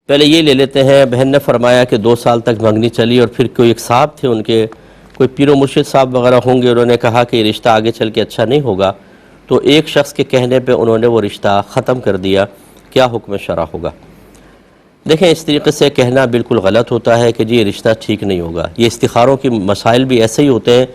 پہلے یہ لے لیتے ہیں، بہن نے فرمایا کہ 2 سال تک منگنی چلی اور پھر کوئی ایک صاحب تھے، ان کے کوئی پیر و مرشد صاحب وغیرہ ہوں گے، انہوں نے کہا کہ یہ رشتہ آگے چل کے اچھا نہیں ہوگا، تو ایک شخص کے کہنے پہ انہوں نے وہ رشتہ ختم کر دیا. کیا حکم شرع ہوگا؟ دیکھیں، اس طریقے سے کہنا بالکل غلط ہوتا ہے کہ جی یہ رشتہ ٹھیک نہیں ہوگا. یہ استخاروں کی مسائل بھی ایسے ہی ہوتے ہیں.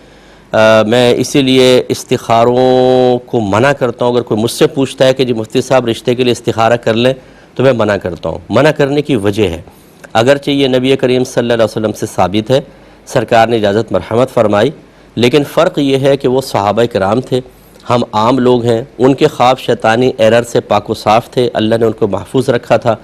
میں اسی لیے استخاروں کو منع کرتا ہوں. اگر کوئی مجھ سے پوچھتا ہے کہ جی مفتی صاحب رشتے کے لیے استخارہ کر لیں، تو میں منع کرتا ہوں. منع کرنے کی وجہ ہے، اگرچہ یہ نبی کریم صلی اللہ علیہ وسلم سے ثابت ہے، سرکار نے اجازت مرحمت فرمائی، لیکن فرق یہ ہے کہ وہ صحابہ کرام تھے، ہم عام لوگ ہیں. ان کے خواب شیطانی ایرر سے پاک و صاف تھے، اللہ نے ان کو محفوظ رکھا تھا.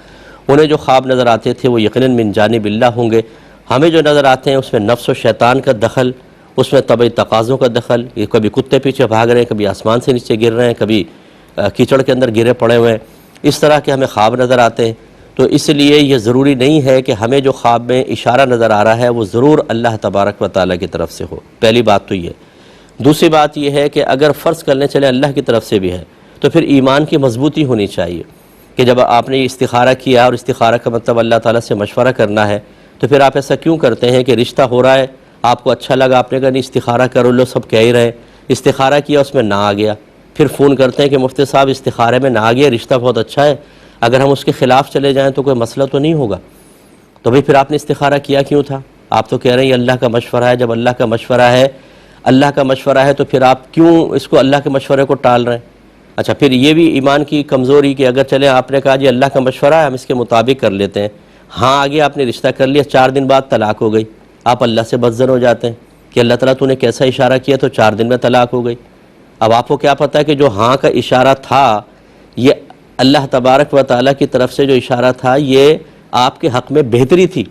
انہیں جو خواب نظر آتے تھے وہ یقیناً من جانب اللہ ہوں گے. ہمیں جو نظر آتے ہیں اس میں نفس و شیطان کا دخل، اس میں طبعی تقاضوں کا دخل، یہ کبھی کتے پیچھے بھاگ رہے ہیں، کبھی آسمان سے نیچے گر رہے ہیں، کبھی کیچڑ کے اندر گرے پڑے ہوئے ہیں، اس طرح کے ہمیں خواب نظر آتے ہیں. تو اس لیے یہ ضروری نہیں ہے کہ ہمیں جو خواب میں اشارہ نظر آ رہا ہے وہ ضرور اللہ تبارک و تعالیٰ کی طرف سے ہو. پہلی بات تو یہ. دوسری بات یہ ہے کہ اگر فرض کرنے چلے اللہ کی طرف سے بھی ہے، تو پھر ایمان کی مضبوطی ہونی چاہیے کہ جب آپ نے یہ استخارہ کیا، اور استخارہ کا مطلب اللہ تعالیٰ سے مشورہ کرنا ہے، تو پھر آپ ایسا کیوں کرتے ہیں کہ رشتہ ہو رہا ہے، آپ کو اچھا لگا، آپ نے کہا نہیں استخارہ کرو، لو سب کہہ ہی رہے ہیں، استخارہ کیا اس میں نہ آ گیا، پھر فون کرتے ہیں کہ مفتی صاحب استخارے میں نہ آ گیا، رشتہ بہت اچھا ہے، اگر ہم اس کے خلاف چلے جائیں تو کوئی مسئلہ تو نہیں ہوگا. تو بھئی پھر آپ نے استخارہ کیا کیوں تھا؟ آپ تو کہہ رہے ہیں یہ اللہ کا مشورہ ہے. جب اللہ کا مشورہ ہے، اللہ کا مشورہ ہے، تو پھر آپ کیوں اس کو اللہ کے مشورے کو ٹال رہے ہیں؟ اچھا، پھر یہ بھی ایمان کی کمزوری کہ اگر چلیں آپ نے کہا جی اللہ کا مشورہ ہے، ہم اس کے مطابق کر لیتے ہیں. ہاں آگے آپ نے رشتہ کر لیا، 4 دن بعد طلاق ہو گئی، آپ اللہ سے بدظن ہو جاتے ہیں کہ اللہ تعالیٰ تو نے کیسا اشارہ کیا تو 4 دن میں طلاق ہو گئی. اب آپ کو کیا پتہ ہے کہ جو ہاں کا اشارہ تھا یہ اللہ تبارک و تعالیٰ کی طرف سے جو اشارہ تھا یہ آپ کے حق میں بہتری تھی،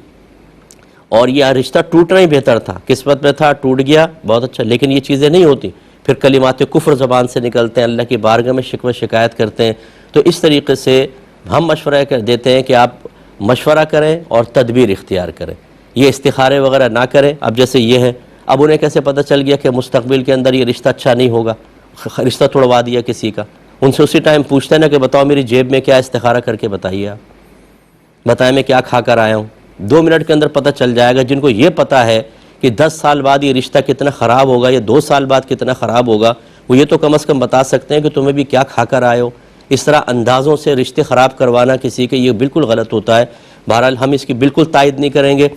اور یہ رشتہ ٹوٹنا ہی بہتر تھا. قسمت میں تھا، ٹوٹ گیا، بہت اچھا. لیکن یہ چیزیں نہیں ہوتی، پھر کلمات کفر زبان سے نکلتے ہیں، اللہ کی بارگاہ میں شکوہ شکایت کرتے ہیں. تو اس طریقے سے ہم مشورہ دیتے ہیں کہ آپ مشورہ کریں اور تدبیر اختیار کریں، یہ استخارے وغیرہ نہ کریں. اب جیسے یہ ہے، اب انہیں کیسے پتہ چل گیا کہ مستقبل کے اندر یہ رشتہ اچھا نہیں ہوگا، رشتہ توڑوا دیا کسی کا. ان سے اسی ٹائم پوچھتے ہیں نا کہ بتاؤ میری جیب میں کیا استخارہ کر کے بتائیے، آپ بتائیں میں کیا کھا کر آیا ہوں. 2 منٹ کے اندر پتہ چل جائے گا. جن کو یہ پتہ ہے کہ 10 سال بعد یہ رشتہ کتنا خراب ہوگا یا 2 سال بعد کتنا خراب ہوگا، وہ یہ تو کم از کم بتا سکتے ہیں کہ تمہیں بھی کیا کھا کر آئے ہو. اس طرح اندازوں سے رشتے خراب کروانا کسی کے، یہ بالکل غلط ہوتا ہے. بہرحال ہم اس کی بالکل تائید نہیں کریں گے.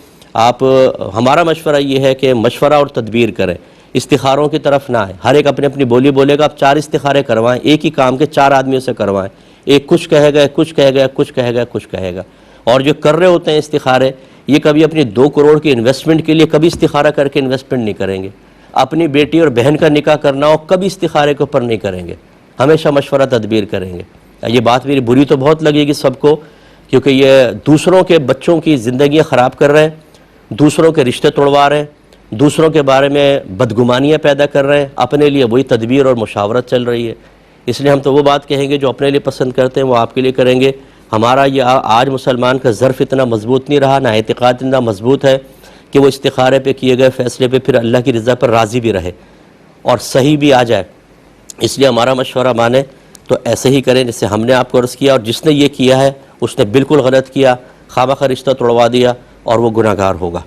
ہمارا مشورہ یہ ہے کہ مشورہ اور تدبیر کریں، استخاروں کی طرف نہ آئے. ہر ایک اپنی اپنی بولی بولے گا. آپ 4 استخارے کروائیں، ایک ہی کام کے 4 آدمیوں سے کروائیں. ایک کچھ کہے گا، کچھ کہے گا، کچھ کہے گا، کچھ کہے گا. اور جو کر رہے ہوتے ہیں استخارے، یہ کبھی اپنی 2 کروڑ کی انویسٹمنٹ کے لیے کبھی استخارہ کر کے انویسٹمنٹ نہیں کریں گے. اپنی بیٹی اور بہن کا نکاح کرنا ہو کبھی استخارے کے اوپر نہیں کریں گے، ہمیشہ مشورہ تدبیر کریں گے. یہ بات میری بری تو بہت لگے گی سب کو، کیونکہ یہ دوسروں کے بچوں کی زندگیاں خراب کر رہے ہیں، دوسروں کے رشتے توڑوا رہے ہیں، دوسروں کے بارے میں بدگمانیاں پیدا کر رہے ہیں. اپنے لیے وہی تدبیر اور مشاورت چل رہی ہے. اس لیے ہم تو وہ بات کہیں گے جو اپنے لیے پسند کرتے ہیں وہ آپ کے لیے کریں گے. ہمارا یہ آج مسلمان کا ظرف اتنا مضبوط نہیں رہا، نہ اعتقاد اتنا مضبوط ہے کہ وہ استخارے پہ کیے گئے فیصلے پہ پھر اللہ کی رضا پر راضی بھی رہے اور صحیح بھی آ جائے. اس لیے ہمارا مشورہ مانیں تو ایسے ہی کریں جیسے ہم نے آپ کو عرض کیا. اور جس نے یہ کیا ہے اس نے بالکل غلط کیا، خواہ مخواہ رشتہ توڑوا دیا اور وہ گناہگار ہوگا.